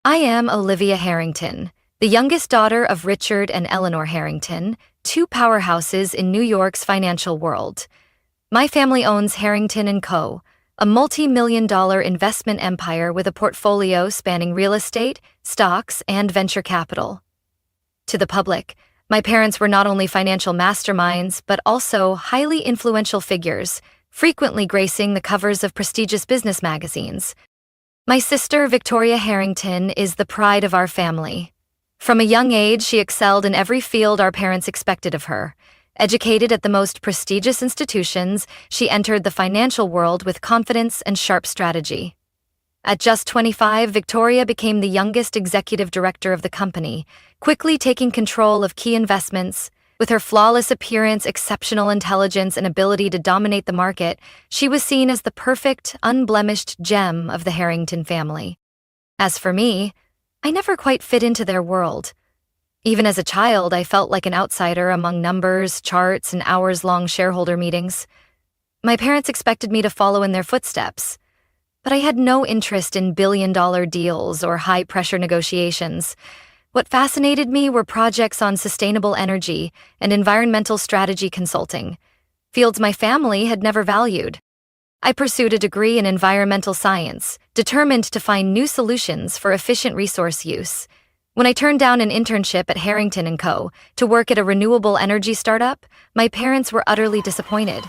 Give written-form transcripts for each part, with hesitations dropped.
I am Olivia Harrington, the youngest daughter of Richard and Eleanor Harrington, two powerhouses in New York's financial world. My family owns Harrington & Co., a multi-million-dollar investment empire with a portfolio spanning real estate, stocks, and venture capital. To the public, my parents were not only financial masterminds but also highly influential figures, frequently gracing the covers of prestigious business magazines. My sister, Victoria Harrington, is the pride of our family. From a young age, she excelled in every field our parents expected of her. Educated at the most prestigious institutions, she entered the financial world with confidence and sharp strategy. At just 25, Victoria became the youngest executive director of the company, quickly taking control of key investments. With her flawless appearance, exceptional intelligence, and ability to dominate the market, she was seen as the perfect, unblemished gem of the Harrington family. As for me, I never quite fit into their world. Even as a child, I felt like an outsider among numbers, charts, and hours-long shareholder meetings. My parents expected me to follow in their footsteps, but I had no interest in billion-dollar deals or high-pressure negotiations. What fascinated me were projects on sustainable energy and environmental strategy consulting, fields my family had never valued. I pursued a degree in environmental science, determined to find new solutions for efficient resource use. When I turned down an internship at Harrington & Co. to work at a renewable energy startup, my parents were utterly disappointed.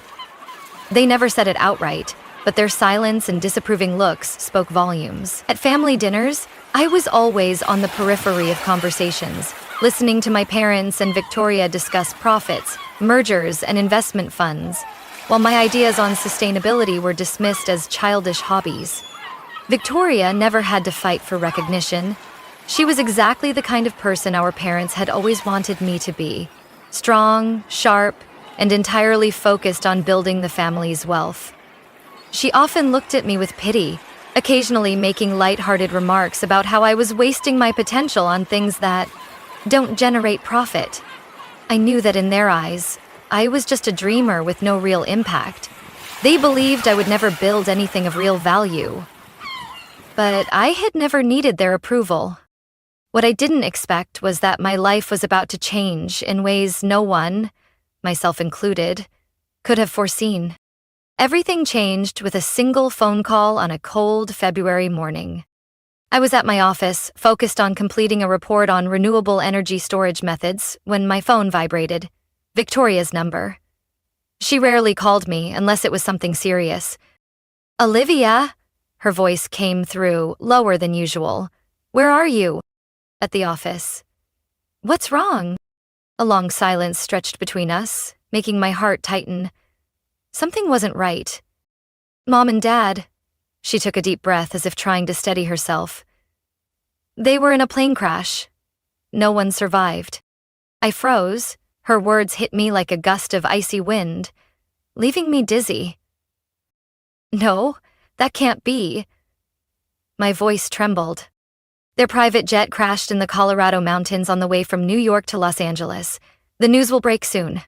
They never said it outright, but their silence and disapproving looks spoke volumes. At family dinners, I was always on the periphery of conversations, listening to my parents and Victoria discuss profits, mergers, and investment funds, while my ideas on sustainability were dismissed as childish hobbies. Victoria never had to fight for recognition. She was exactly the kind of person our parents had always wanted me to be: strong, sharp, and entirely focused on building the family's wealth. She often looked at me with pity, occasionally making light-hearted remarks about how I was wasting my potential on things that don't generate profit. I knew that in their eyes, I was just a dreamer with no real impact. They believed I would never build anything of real value. But I had never needed their approval. What I didn't expect was that my life was about to change in ways no one, myself included, could have foreseen. Everything changed with a single phone call on a cold February morning. I was at my office, focused on completing a report on renewable energy storage methods, when my phone vibrated. Victoria's number. She rarely called me unless it was something serious. "Olivia," her voice came through, lower than usual. "Where are you?" "At the office." "What's wrong?" A long silence stretched between us, making my heart tighten. Something wasn't right. "Mom and Dad," she took a deep breath as if trying to steady herself. "They were in a plane crash. No one survived." I froze. Her words hit me like a gust of icy wind, leaving me dizzy. "No, that can't be." My voice trembled. "Their private jet crashed in the Colorado mountains on the way from New York to Los Angeles. The news will break soon."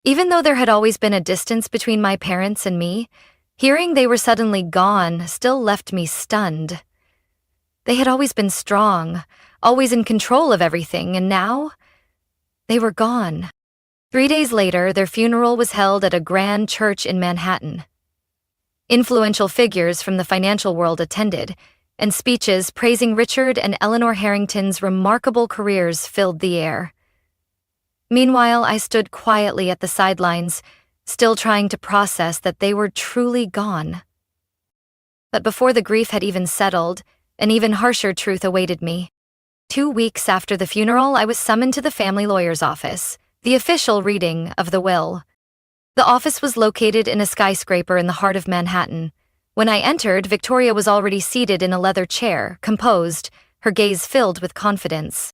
Even though there had always been a distance between my parents and me, hearing they were suddenly gone still left me stunned. They had always been strong, always in control of everything, and now they were gone. 3 days later, their funeral was held at a grand church in Manhattan. Influential figures from the financial world attended, and speeches praising Richard and Eleanor Harrington's remarkable careers filled the air. Meanwhile, I stood quietly at the sidelines, still trying to process that they were truly gone. But before the grief had even settled, an even harsher truth awaited me. 2 weeks after the funeral, I was summoned to the family lawyer's office, the official reading of the will. The office was located in a skyscraper in the heart of Manhattan. When I entered, Victoria was already seated in a leather chair, composed, her gaze filled with confidence.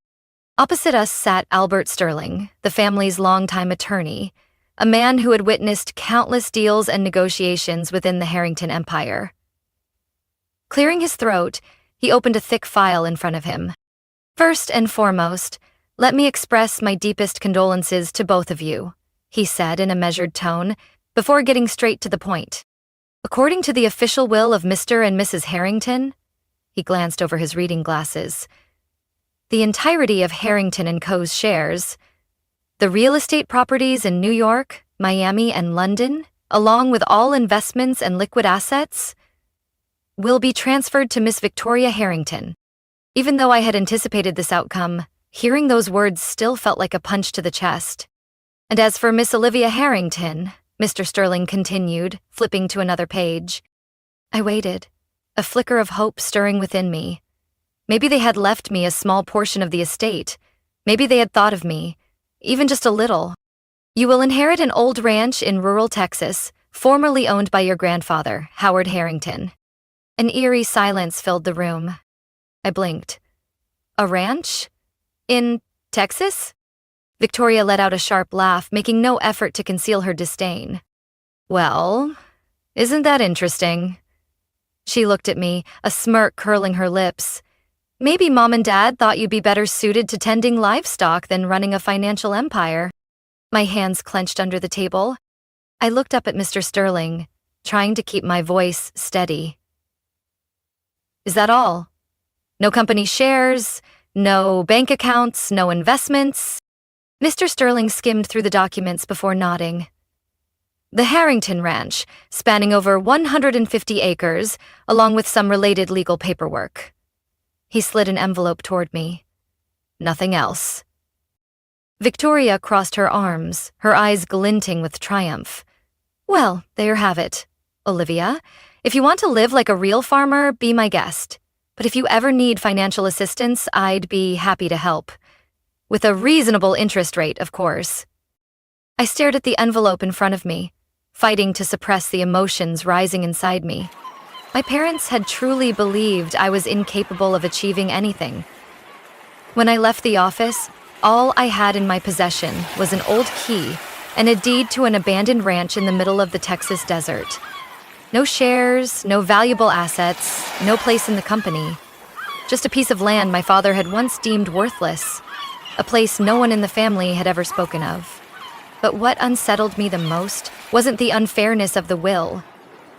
Opposite us sat Albert Sterling, the family's longtime attorney, a man who had witnessed countless deals and negotiations within the Harrington empire. Clearing his throat, he opened a thick file in front of him. "First and foremost, let me express my deepest condolences to both of you," he said in a measured tone, before getting straight to the point. "According to the official will of Mr. and Mrs. Harrington, He glanced over his reading glasses. The entirety of Harrington & Co.'s shares, the real estate properties in New York, Miami, and London, along with all investments and liquid assets, will be transferred to Miss Victoria Harrington. Even though I had anticipated this outcome, hearing those words still felt like a punch to the chest. And as for Miss Olivia Harrington, Mr. Sterling continued, flipping to another page. I waited, a flicker of hope stirring within me. Maybe they had left me a small portion of the estate. Maybe they had thought of me, even just a little. You will inherit an old ranch in rural Texas, formerly owned by your grandfather, Howard Harrington. An eerie silence filled the room. I blinked. A ranch? In Texas? Victoria let out a sharp laugh, making no effort to conceal her disdain. Well, isn't that interesting? She looked at me, a smirk curling her lips. Maybe Mom and Dad thought you'd be better suited to tending livestock than running a financial empire. My hands clenched under the table. I looked up at Mr. Sterling, trying to keep my voice steady. Is that all? No company shares, no bank accounts, no investments? Mr. Sterling skimmed through the documents before nodding. The Harrington Ranch, spanning over 150 acres, along with some related legal paperwork. He slid an envelope toward me. Nothing else. Victoria crossed her arms, her eyes glinting with triumph. Well, there you have it, Olivia. If you want to live like a real farmer, be my guest. But if you ever need financial assistance, I'd be happy to help. With a reasonable interest rate, of course. I stared at the envelope in front of me, fighting to suppress the emotions rising inside me. My parents had truly believed I was incapable of achieving anything. When I left the office, all I had in my possession was an old key and a deed to an abandoned ranch in the middle of the Texas desert. No shares, no valuable assets, no place in the company. Just a piece of land my father had once deemed worthless, a place no one in the family had ever spoken of. But what unsettled me the most wasn't the unfairness of the will.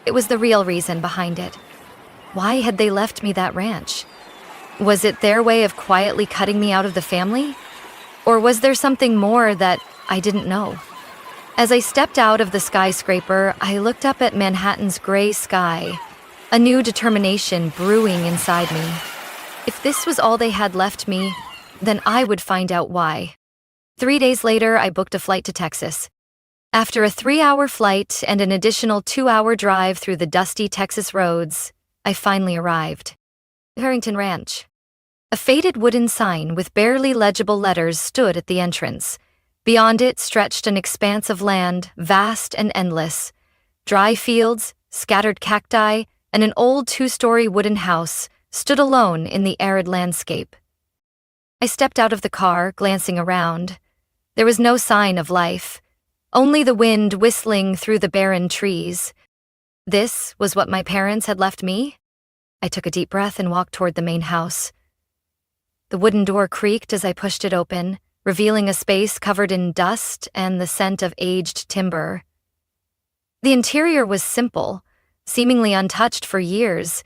It was the real reason behind it. Why had they left me that ranch? Was it their way of quietly cutting me out of the family? Or was there something more that I didn't know? As I stepped out of the skyscraper, I looked up at Manhattan's gray sky, a new determination brewing inside me. If this was all they had left me, then I would find out why. 3 days later, I booked a flight to Texas. After a 3-hour flight and an additional 2-hour drive through the dusty Texas roads, I finally arrived. Harrington Ranch. A faded wooden sign with barely legible letters stood at the entrance. Beyond it stretched an expanse of land, vast and endless. Dry fields, scattered cacti, and an old 2-story wooden house stood alone in the arid landscape. I stepped out of the car, glancing around. There was no sign of life, only the wind whistling through the barren trees. This was what my parents had left me? I took a deep breath and walked toward the main house. The wooden door creaked as I pushed it open, revealing a space covered in dust and the scent of aged timber. The interior was simple, seemingly untouched for years,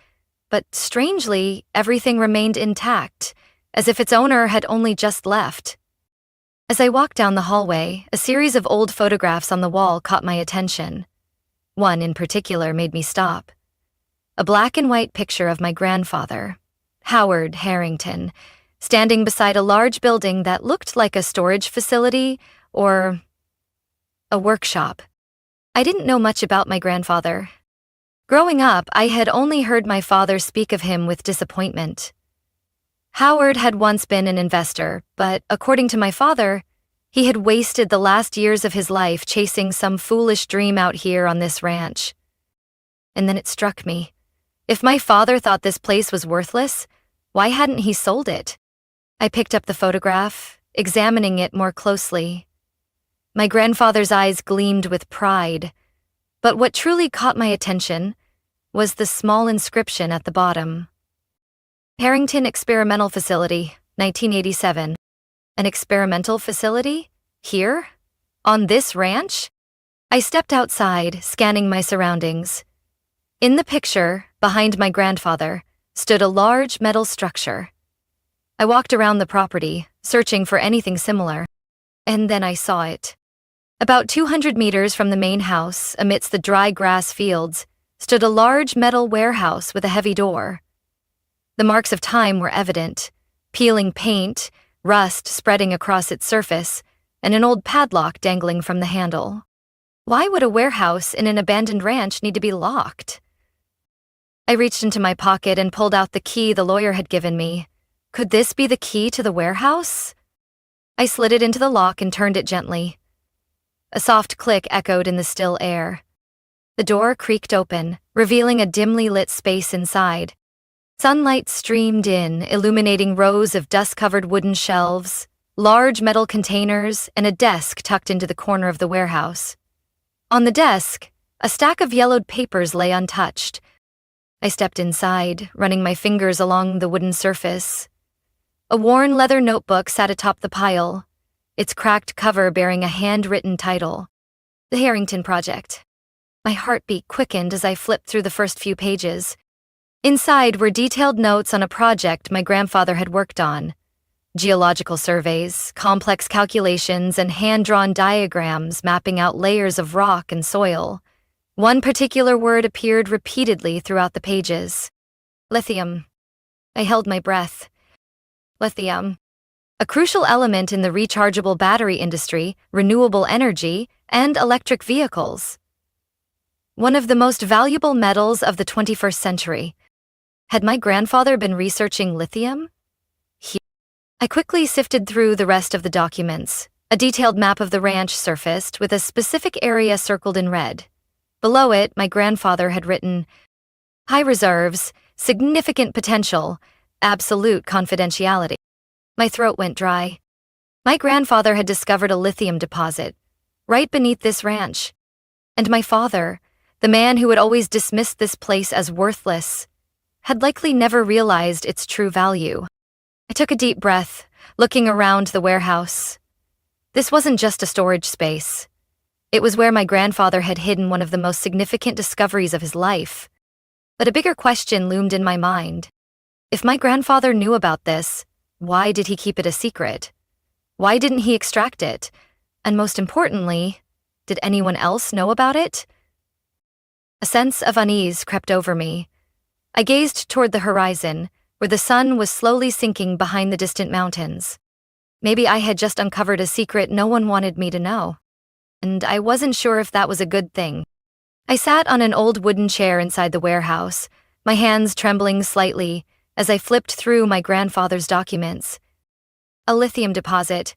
but strangely, everything remained intact, as if its owner had only just left. As I walked down the hallway, a series of old photographs on the wall caught my attention. One in particular made me stop. A black and white picture of my grandfather, Howard Harrington, standing beside a large building that looked like a storage facility or a workshop. I didn't know much about my grandfather. Growing up, I had only heard my father speak of him with disappointment. Howard had once been an investor, but according to my father, he had wasted the last years of his life chasing some foolish dream out here on this ranch. And then it struck me. If my father thought this place was worthless, why hadn't he sold it? I picked up the photograph, examining it more closely. My grandfather's eyes gleamed with pride, but what truly caught my attention was the small inscription at the bottom. Harrington Experimental Facility, 1987. An experimental facility? Here? On this ranch? I stepped outside, scanning my surroundings. In the picture, behind my grandfather, stood a large metal structure. I walked around the property, searching for anything similar. And then I saw it. About 200 meters from the main house, amidst the dry grass fields, stood a large metal warehouse with a heavy door. The marks of time were evident: peeling paint, rust spreading across its surface, and an old padlock dangling from the handle. Why would a warehouse in an abandoned ranch need to be locked? I reached into my pocket and pulled out the key the lawyer had given me. Could this be the key to the warehouse? I slid it into the lock and turned it gently. A soft click echoed in the still air. The door creaked open, revealing a dimly lit space inside. Sunlight streamed in, illuminating rows of dust-covered wooden shelves, large metal containers, and a desk tucked into the corner of the warehouse. On the desk, a stack of yellowed papers lay untouched. I stepped inside, running my fingers along the wooden surface. A worn leather notebook sat atop the pile, its cracked cover bearing a handwritten title: The Harrington Project. My heartbeat quickened as I flipped through the first few pages. Inside were detailed notes on a project my grandfather had worked on: geological surveys, complex calculations, and hand-drawn diagrams mapping out layers of rock and soil. One particular word appeared repeatedly throughout the pages: lithium. I held my breath. Lithium. A crucial element in the rechargeable battery industry, renewable energy, and electric vehicles. One of the most valuable metals of the 21st century. Had my grandfather been researching lithium? I quickly sifted through the rest of the documents. A detailed map of the ranch surfaced, with a specific area circled in red. Below it, my grandfather had written, high reserves, significant potential, absolute confidentiality. My throat went dry. My grandfather had discovered a lithium deposit right beneath this ranch. And my father, the man who had always dismissed this place as worthless, had likely never realized its true value. I took a deep breath, looking around the warehouse. This wasn't just a storage space. It was where my grandfather had hidden one of the most significant discoveries of his life. But a bigger question loomed in my mind. If my grandfather knew about this, why did he keep it a secret? Why didn't he extract it? And most importantly, did anyone else know about it? A sense of unease crept over me. I gazed toward the horizon, where the sun was slowly sinking behind the distant mountains. Maybe I had just uncovered a secret no one wanted me to know. And I wasn't sure if that was a good thing. I sat on an old wooden chair inside the warehouse, my hands trembling slightly as I flipped through my grandfather's documents. A lithium deposit.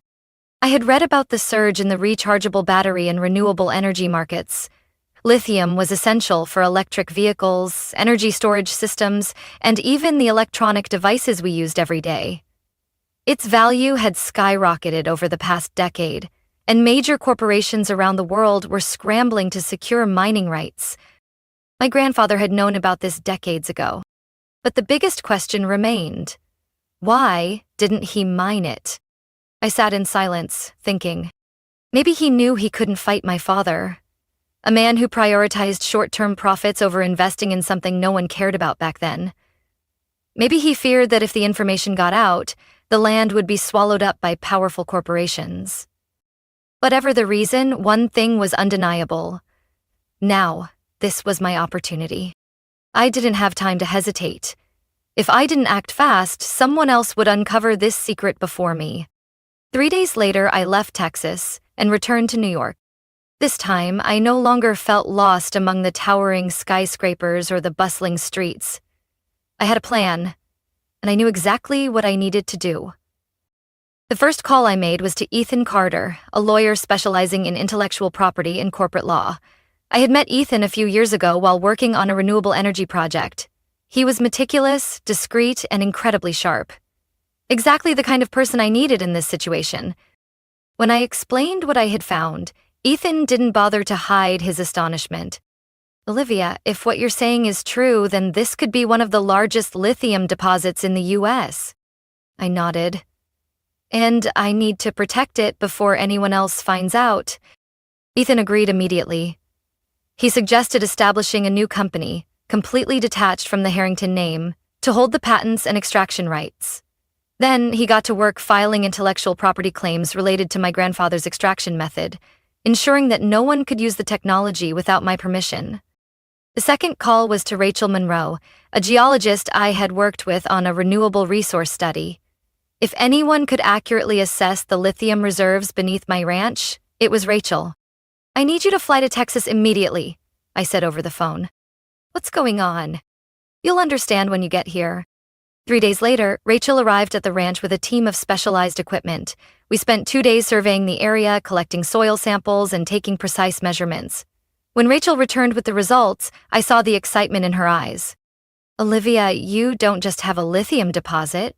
I had read about the surge in the rechargeable battery and renewable energy markets. Lithium was essential for electric vehicles, energy storage systems, and even the electronic devices we used every day. Its value had skyrocketed over the past decade, and major corporations around the world were scrambling to secure mining rights. My grandfather had known about this decades ago. But the biggest question remained: why didn't he mine it? I sat in silence, thinking. Maybe he knew he couldn't fight my father, a man who prioritized short-term profits over investing in something no one cared about back then. Maybe he feared that if the information got out, the land would be swallowed up by powerful corporations. Whatever the reason, one thing was undeniable. Now, this was my opportunity. I didn't have time to hesitate. If I didn't act fast, someone else would uncover this secret before me. 3 days later, I left Texas and returned to New York. This time, I no longer felt lost among the towering skyscrapers or the bustling streets. I had a plan, and I knew exactly what I needed to do. The first call I made was to Ethan Carter, a lawyer specializing in intellectual property and corporate law. I had met Ethan a few years ago while working on a renewable energy project. He was meticulous, discreet, and incredibly sharp. Exactly the kind of person I needed in this situation. When I explained what I had found, Ethan didn't bother to hide his astonishment. Olivia, if what you're saying is true, then this could be one of the largest lithium deposits in the US. I nodded. And I need to protect it before anyone else finds out. Ethan agreed immediately. He suggested establishing a new company, completely detached from the Harrington name, to hold the patents and extraction rights. Then he got to work filing intellectual property claims related to my grandfather's extraction method, ensuring that no one could use the technology without my permission. The second call was to Rachel Monroe, a geologist I had worked with on a renewable resource study. If anyone could accurately assess the lithium reserves beneath my ranch, it was Rachel. "I need you to fly to Texas immediately," I said over the phone. "What's going on?" "You'll understand when you get here." 3 days later, Rachel arrived at the ranch with a team of specialized equipment. We spent 2 days surveying the area, collecting soil samples, and taking precise measurements. When Rachel returned with the results, I saw the excitement in her eyes. "Olivia, you don't just have a lithium deposit.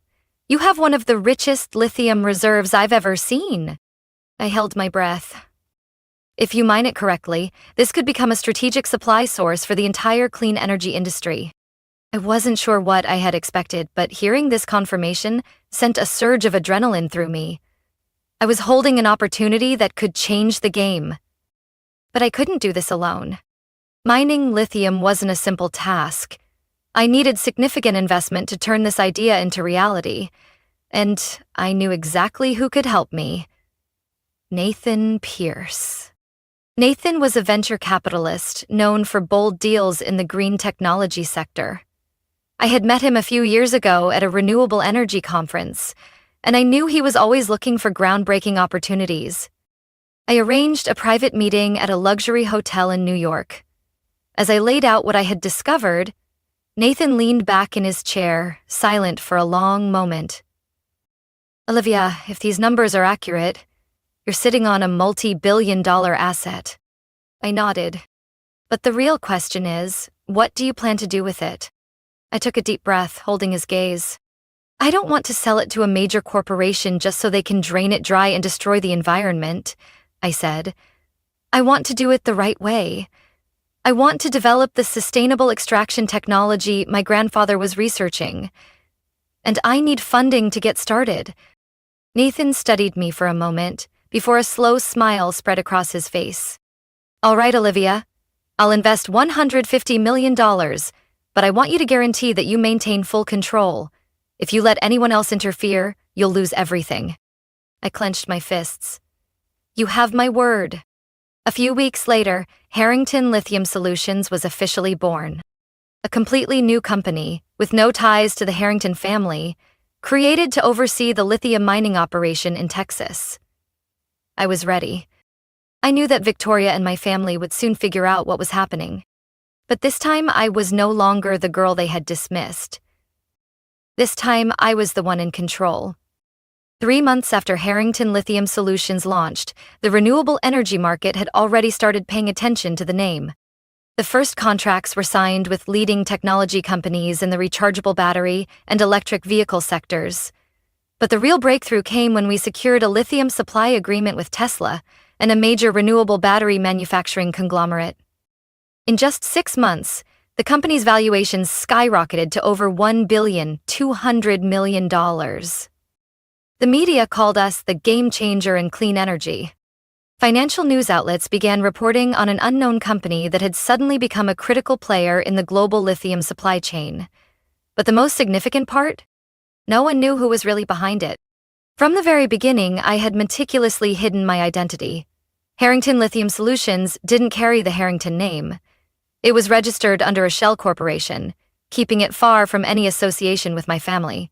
You have one of the richest lithium reserves I've ever seen." I held my breath. If you mine it correctly, this could become a strategic supply source for the entire clean energy industry. I wasn't sure what I had expected, but hearing this confirmation sent a surge of adrenaline through me. I was holding an opportunity that could change the game. But I couldn't do this alone. Mining lithium wasn't a simple task. I needed significant investment to turn this idea into reality, and I knew exactly who could help me. Nathan Pierce. Nathan was a venture capitalist known for bold deals in the green technology sector. I had met him a few years ago at a renewable energy conference, and I knew he was always looking for groundbreaking opportunities. I arranged a private meeting at a luxury hotel in New York. As I laid out what I had discovered, Nathan leaned back in his chair, silent for a long moment. "Olivia, if these numbers are accurate, you're sitting on a multi-billion-dollar asset." I nodded. "But the real question is, what do you plan to do with it?" I took a deep breath, holding his gaze. "I don't want to sell it to a major corporation just so they can drain it dry and destroy the environment," I said. "I want to do it the right way. I want to develop the sustainable extraction technology my grandfather was researching. And I need funding to get started." Nathan studied me for a moment before a slow smile spread across his face. "All right, Olivia. I'll invest $150 million, but I want you to guarantee that you maintain full control. If you let anyone else interfere, you'll lose everything." I clenched my fists. "You have my word." A few weeks later, Harrington Lithium Solutions was officially born. A completely new company, with no ties to the Harrington family, created to oversee the lithium mining operation in Texas. I was ready. I knew that Victoria and my family would soon figure out what was happening. But this time I was no longer the girl they had dismissed. This time I was the one in control. 3 months after Harrington Lithium Solutions launched, the renewable energy market had already started paying attention to the name. The first contracts were signed with leading technology companies in the rechargeable battery and electric vehicle sectors. But the real breakthrough came when we secured a lithium supply agreement with Tesla and a major renewable battery manufacturing conglomerate. In just 6 months, the company's valuations skyrocketed to over $1.2 billion. The media called us the game changer in clean energy. Financial news outlets began reporting on an unknown company that had suddenly become a critical player in the global lithium supply chain. But the most significant part? No one knew who was really behind it. From the very beginning, I had meticulously hidden my identity. Harrington Lithium Solutions didn't carry the Harrington name. It was registered under a shell corporation, keeping it far from any association with my family.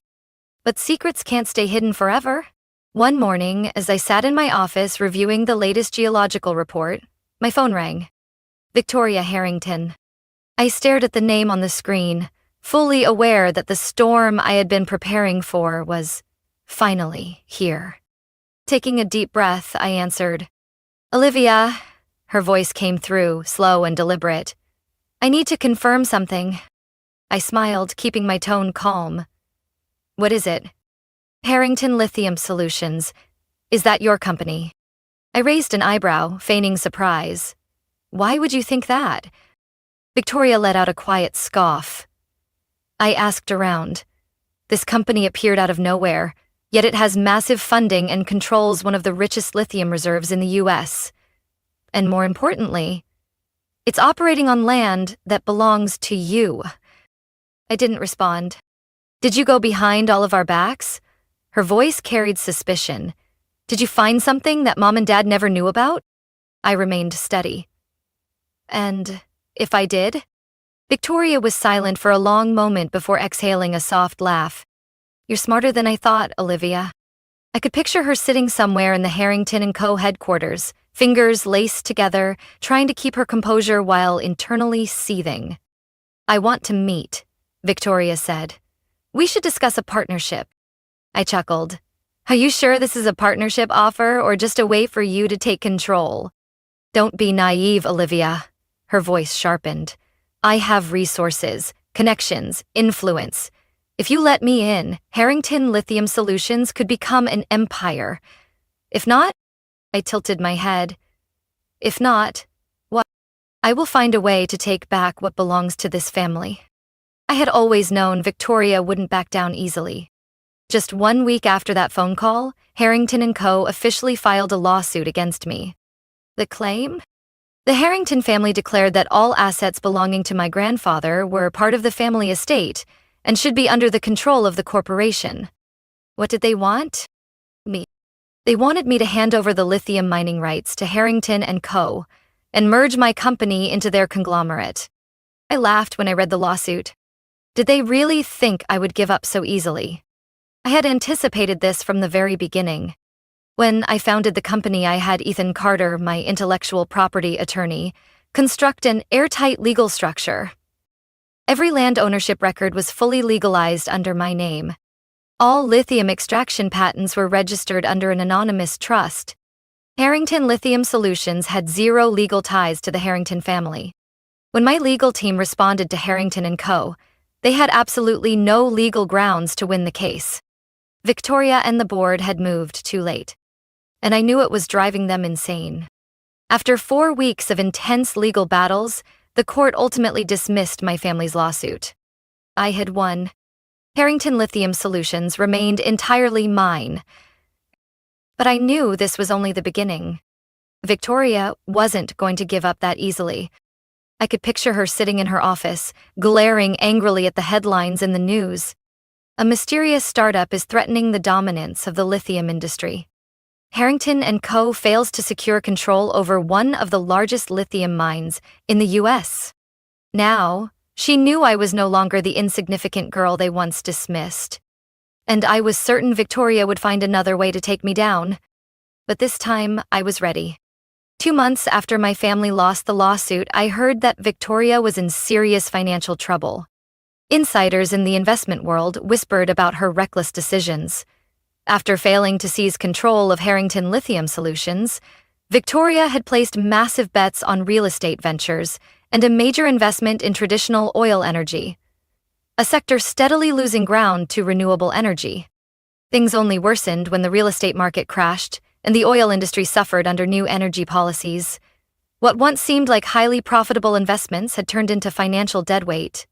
But secrets can't stay hidden forever. One morning, as I sat in my office reviewing the latest geological report, my phone rang. Victoria Harrington. I stared at the name on the screen, fully aware that the storm I had been preparing for was finally here. Taking a deep breath, I answered, "Olivia," her voice came through, slow and deliberate. "I need to confirm something." I smiled, keeping my tone calm. "What is it?" "Harrington Lithium Solutions. Is that your company?" I raised an eyebrow, feigning surprise. "Why would you think that?" Victoria let out a quiet scoff. I asked around. This company appeared out of nowhere, yet it has massive funding and controls one of the richest lithium reserves in the US. And more importantly, it's operating on land that belongs to you. I didn't respond. Did you go behind all of our backs? Her voice carried suspicion. Did you find something that Mom and Dad never knew about? I remained steady. And if I did? Victoria was silent for a long moment before exhaling a soft laugh. You're smarter than I thought, Olivia. I could picture her sitting somewhere in the Harrington & Co. headquarters, fingers laced together, trying to keep her composure while internally seething. I want to meet, Victoria said. We should discuss a partnership. I chuckled. Are you sure this is a partnership offer or just a way for you to take control? Don't be naive, Olivia. Her voice sharpened. I have resources, connections, influence. If you let me in, Harrington Lithium Solutions could become an empire. If not, I tilted my head. If not, what? I will find a way to take back what belongs to this family. I had always known Victoria wouldn't back down easily. Just 1 week after that phone call, Harrington & Co. officially filed a lawsuit against me. The claim? The Harrington family declared that all assets belonging to my grandfather were part of the family estate and should be under the control of the corporation. What did they want? Me. They wanted me to hand over the lithium mining rights to Harrington & Co. and merge my company into their conglomerate. I laughed when I read the lawsuit. Did they really think I would give up so easily? I had anticipated this from the very beginning. When I founded the company, I had Ethan Carter, my intellectual property attorney, construct an airtight legal structure. Every land ownership record was fully legalized under my name. All lithium extraction patents were registered under an anonymous trust. Harrington Lithium Solutions had zero legal ties to the Harrington family. When my legal team responded to Harrington & Co., they had absolutely no legal grounds to win the case. Victoria and the board had moved too late, and I knew it was driving them insane. After 4 weeks of intense legal battles, the court ultimately dismissed my family's lawsuit. I had won. Harrington Lithium Solutions remained entirely mine. But I knew this was only the beginning. Victoria wasn't going to give up that easily. I could picture her sitting in her office, glaring angrily at the headlines in the news. A mysterious startup is threatening the dominance of the lithium industry. Harrington & Co. fails to secure control over one of the largest lithium mines in the U.S. Now, she knew I was no longer the insignificant girl they once dismissed. And I was certain Victoria would find another way to take me down. But this time, I was ready. 2 months after my family lost the lawsuit, I heard that Victoria was in serious financial trouble. Insiders in the investment world whispered about her reckless decisions. After failing to seize control of Harrington Lithium Solutions, Victoria had placed massive bets on real estate ventures and a major investment in traditional oil energy, a sector steadily losing ground to renewable energy. Things only worsened when the real estate market crashed and the oil industry suffered under new energy policies. What once seemed like highly profitable investments had turned into financial deadweight.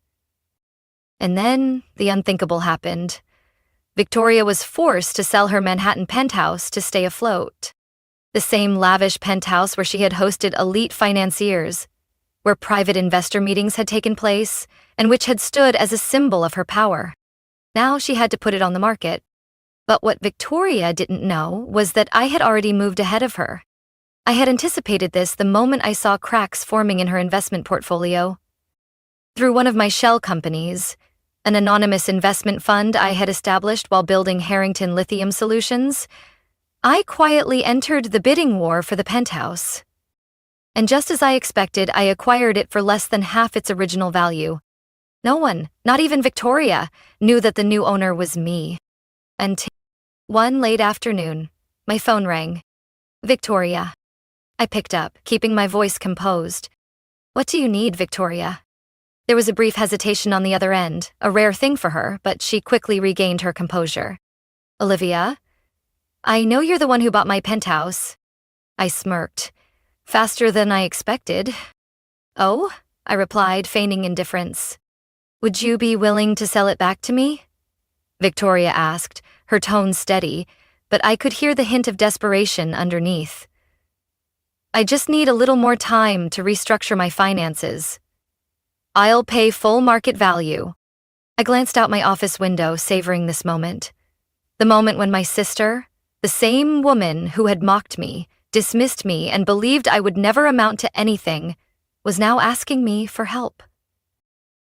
And then the unthinkable happened. Victoria was forced to sell her Manhattan penthouse to stay afloat. The same lavish penthouse where she had hosted elite financiers, where private investor meetings had taken place, and which had stood as a symbol of her power. Now she had to put it on the market. But what Victoria didn't know was that I had already moved ahead of her. I had anticipated this the moment I saw cracks forming in her investment portfolio. Through one of my shell companies, an anonymous investment fund I had established while building Harrington Lithium Solutions, I quietly entered the bidding war for the penthouse. And just as I expected, I acquired it for less than half its original value. No one, not even Victoria, knew that the new owner was me. Until one late afternoon, my phone rang. Victoria. I picked up, keeping my voice composed. What do you need, Victoria? There was a brief hesitation on the other end, a rare thing for her, but she quickly regained her composure. Olivia? I know you're the one who bought my penthouse. I smirked. Faster than I expected. Oh? I replied, feigning indifference. Would you be willing to sell it back to me? Victoria asked, her tone steady, but I could hear the hint of desperation underneath. I just need a little more time to restructure my finances. I'll pay full market value. I glanced out my office window, savoring this moment. The moment when my sister, the same woman who had mocked me, dismissed me, and believed I would never amount to anything, was now asking me for help.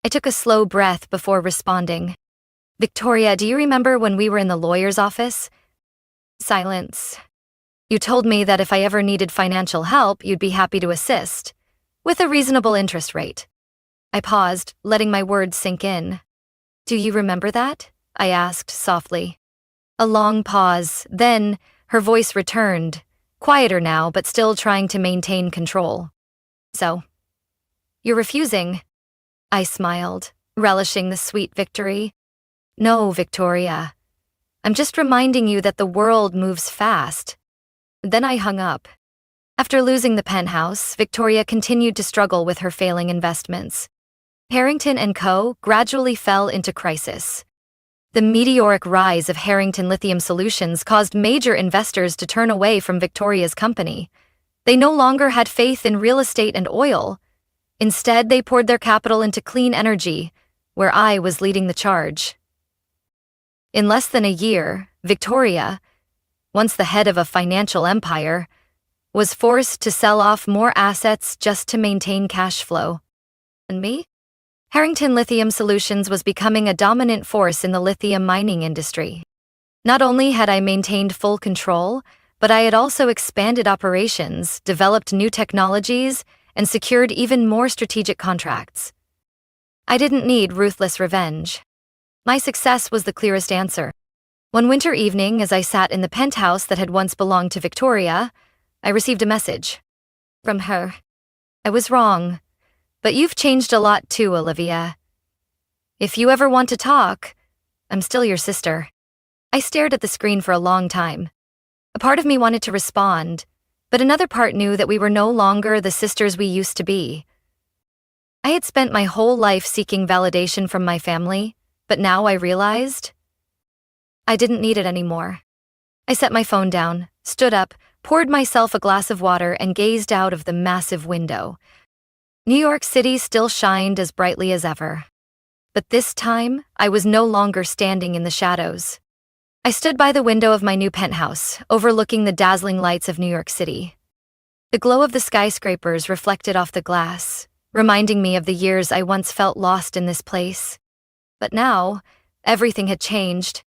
I took a slow breath before responding. Victoria, do you remember when we were in the lawyer's office? Silence. You told me that if I ever needed financial help, you'd be happy to assist, with a reasonable interest rate. I paused, letting my words sink in. Do you remember that? I asked softly. A long pause, then her voice returned, quieter now but still trying to maintain control. So, you're refusing? I smiled, relishing the sweet victory. No, Victoria. I'm just reminding you that the world moves fast. Then I hung up. After losing the penthouse, Victoria continued to struggle with her failing investments. Harrington & Co. gradually fell into crisis. The meteoric rise of Harrington Lithium Solutions caused major investors to turn away from Victoria's company. They no longer had faith in real estate and oil. Instead, they poured their capital into clean energy, where I was leading the charge. In less than a year, Victoria, once the head of a financial empire, was forced to sell off more assets just to maintain cash flow. And me? Harrington Lithium Solutions was becoming a dominant force in the lithium mining industry. Not only had I maintained full control, but I had also expanded operations, developed new technologies, and secured even more strategic contracts. I didn't need ruthless revenge. My success was the clearest answer. One winter evening, as I sat in the penthouse that had once belonged to Victoria, I received a message. From her. I was wrong. But you've changed a lot too, Olivia. If you ever want to talk, I'm still your sister. I stared at the screen for a long time. A part of me wanted to respond, but another part knew that we were no longer the sisters we used to be. I had spent my whole life seeking validation from my family, but now I realized I didn't need it anymore. I set my phone down, stood up, poured myself a glass of water, and gazed out of the massive window. New York City still shined as brightly as ever. But this time, I was no longer standing in the shadows. I stood by the window of my new penthouse, overlooking the dazzling lights of New York City. The glow of the skyscrapers reflected off the glass, reminding me of the years I once felt lost in this place. But now, everything had changed.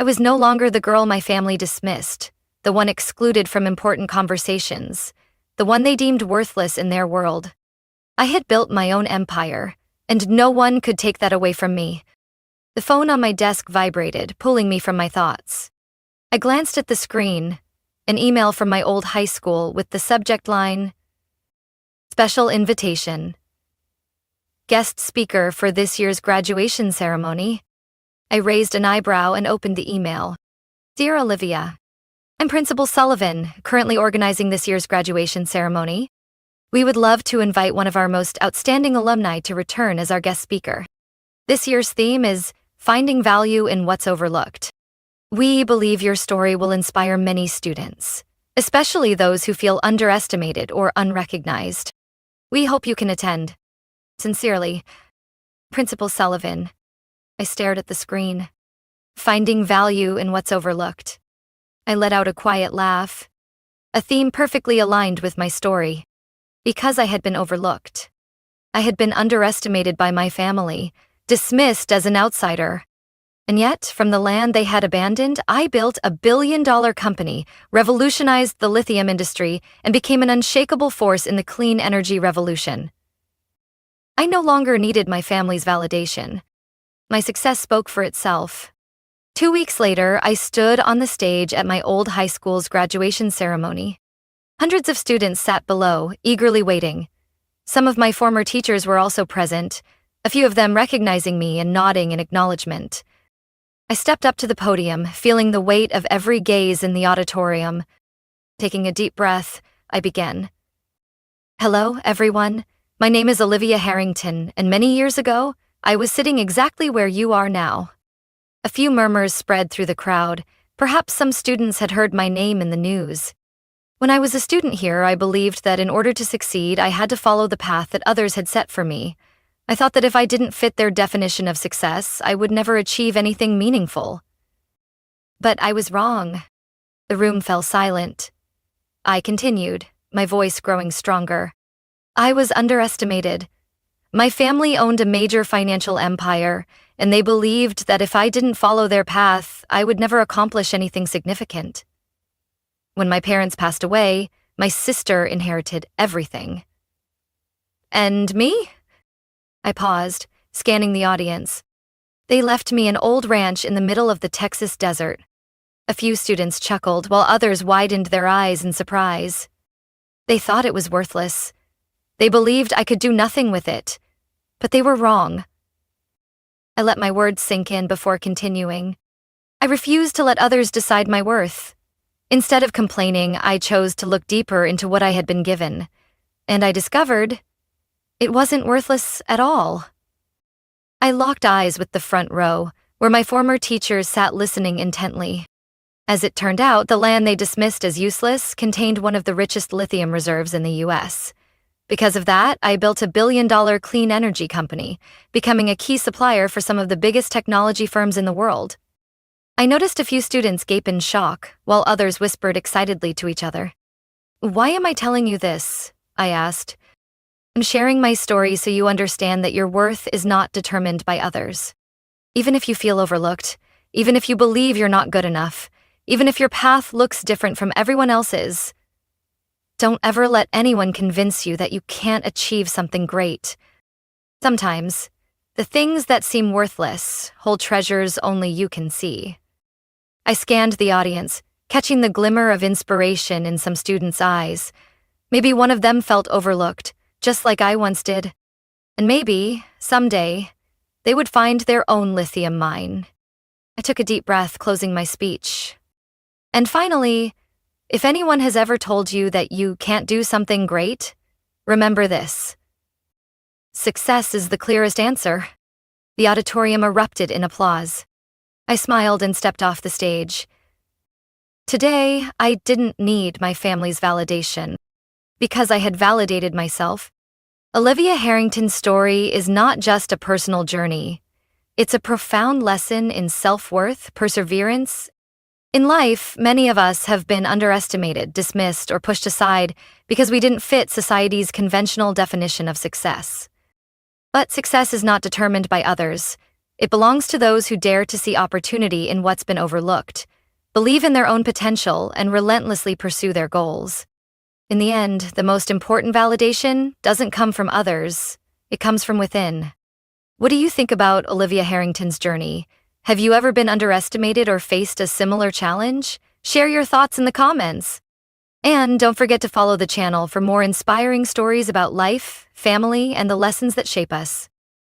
I was no longer the girl my family dismissed, the one excluded from important conversations, the one they deemed worthless in their world. I had built my own empire, and no one could take that away from me. The phone on my desk vibrated, pulling me from my thoughts. I glanced at the screen, an email from my old high school with the subject line, Special Invitation. Guest speaker for this year's graduation ceremony. I raised an eyebrow and opened the email. Dear Olivia, I'm Principal Sullivan, currently organizing this year's graduation ceremony. We would love to invite one of our most outstanding alumni to return as our guest speaker. This year's theme is Finding Value in What's Overlooked. We believe your story will inspire many students, especially those who feel underestimated or unrecognized. We hope you can attend. Sincerely, Principal Sullivan. I stared at the screen. Finding value in what's overlooked. I let out a quiet laugh. A theme perfectly aligned with my story. Because I had been overlooked. I had been underestimated by my family, dismissed as an outsider. And yet, from the land they had abandoned, I built a billion-dollar company, revolutionized the lithium industry, and became an unshakable force in the clean energy revolution. I no longer needed my family's validation. My success spoke for itself. 2 weeks later, I stood on the stage at my old high school's graduation ceremony. Hundreds of students sat below, eagerly waiting. Some of my former teachers were also present, a few of them recognizing me and nodding in acknowledgement. I stepped up to the podium, feeling the weight of every gaze in the auditorium. Taking a deep breath, I began. Hello, everyone. My name is Olivia Harrington, and many years ago, I was sitting exactly where you are now. A few murmurs spread through the crowd. Perhaps some students had heard my name in the news. When I was a student here, I believed that in order to succeed, I had to follow the path that others had set for me. I thought that if I didn't fit their definition of success, I would never achieve anything meaningful. But I was wrong. The room fell silent. I continued, my voice growing stronger. I was underestimated. My family owned a major financial empire, and they believed that if I didn't follow their path, I would never accomplish anything significant. When my parents passed away, my sister inherited everything. And me? I paused, scanning the audience. They left me an old ranch in the middle of the Texas desert. A few students chuckled, while others widened their eyes in surprise. They thought it was worthless. They believed I could do nothing with it. But they were wrong. I let my words sink in before continuing. I refused to let others decide my worth. Instead of complaining, I chose to look deeper into what I had been given. And I discovered it wasn't worthless at all. I locked eyes with the front row, where my former teachers sat listening intently. As it turned out, the land they dismissed as useless contained one of the richest lithium reserves in the US. Because of that, I built a billion-dollar clean energy company, becoming a key supplier for some of the biggest technology firms in the world. I noticed a few students gape in shock, while others whispered excitedly to each other. "Why am I telling you this?" I asked. "I'm sharing my story so you understand that your worth is not determined by others. Even if you feel overlooked, even if you believe you're not good enough, even if your path looks different from everyone else's, don't ever let anyone convince you that you can't achieve something great. Sometimes, the things that seem worthless hold treasures only you can see." I scanned the audience, catching the glimmer of inspiration in some students' eyes. Maybe one of them felt overlooked, just like I once did. And maybe, someday, they would find their own lithium mine. I took a deep breath, closing my speech. And finally, if anyone has ever told you that you can't do something great, remember this. Success is the clearest answer. The auditorium erupted in applause. I smiled and stepped off the stage. Today, I didn't need my family's validation. Because I had validated myself. Olivia Harrington's story is not just a personal journey. It's a profound lesson in self-worth, perseverance. In life, many of us have been underestimated, dismissed, or pushed aside because we didn't fit society's conventional definition of success. But success is not determined by others. It belongs to those who dare to see opportunity in what's been overlooked, believe in their own potential, and relentlessly pursue their goals. In the end, the most important validation doesn't come from others, it comes from within. What do you think about Olivia Harrington's journey? Have you ever been underestimated or faced a similar challenge? Share your thoughts in the comments. And don't forget to follow the channel for more inspiring stories about life, family, and the lessons that shape us.